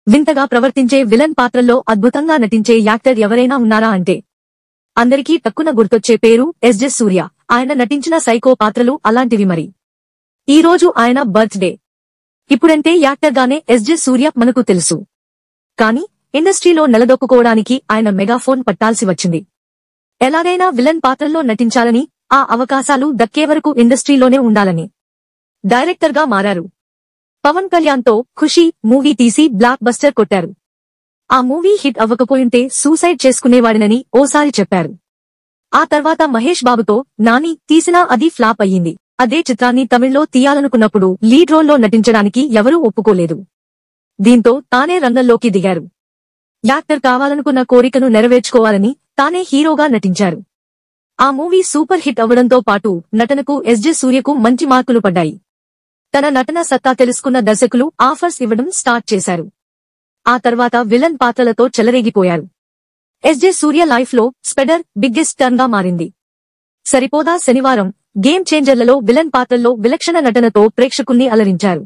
వింతగా ప్రవర్తించే విలన్ పాత్రల్లో అద్భుతంగా నటించే యాక్టర్ ఎవరైనా ఉన్నారా అంటే అందరికీ టక్కున గుర్తొచ్చే పేరు ఎస్జే సూర్య. ఆయన నటించిన సైకో పాత్రలు అలాంటివి మరి. ఈ రోజు ఆయన బర్త్డే. ఇప్పుడంటే యాక్టర్గానే ఎస్జే సూర్య మనకు తెలుసు. కానీ ఇండస్ట్రీలో నిలదొక్కుకోవడానికి ఆయన మెగాఫోన్ పట్టాల్సి వచ్చింది. ఎలాగైనా విలన్ పాత్రల్లో నటించాలని, ఆ అవకాశాలు దక్కే వరకు ఇండస్ట్రీలోనే ఉండాలని డైరెక్టర్గా మారారు. పవన్ కళ్యాణ్తో ఖుషీ మూవీ తీసి బ్లాక్ బస్టర్ కొట్టారు. ఆ మూవీ హిట్ అవ్వకపోయింటే సూసైడ్ చేసుకునేవాడినని ఓసారి చెప్పారు. ఆ తర్వాత మహేష్ బాబుతో నాని తీసినా అది ఫ్లాప్ అయ్యింది. అదే చిత్రాన్ని తమిళ్లో తీయాలనుకున్నప్పుడు లీడ్ రోల్లో నటించడానికి ఎవరూ ఒప్పుకోలేదు. దీంతో తానే రంగంలోకి దిగారు. యాక్టర్ కావాలనుకున్న కోరికను నెరవేర్చుకోవాలని తానే హీరోగా నటించారు. ఆ మూవీ సూపర్ హిట్ అవ్వడంతో పాటు నటనకు ఎస్జే సూర్యకు మంచి మార్కులు పడ్డాయి. తన నటన సత్తా తెలుసుకున్న దర్శకులు ఆఫర్స్ ఇవ్వడం స్టార్ట్ చేశారు. ఆ తర్వాత విలన్ పాత్రలతో చెలరేగిపోయారు. ఎస్జే సూర్య లైఫ్ లో స్పెడర్ బిగ్గెస్ట్ టర్న్ గా మారింది. సరిపోదా శనివారం, గేమ్ చేంజర్లలో విలన్ పాత్రల్లో విలక్షణ నటనతో ప్రేక్షకుల్ని అలరించారు.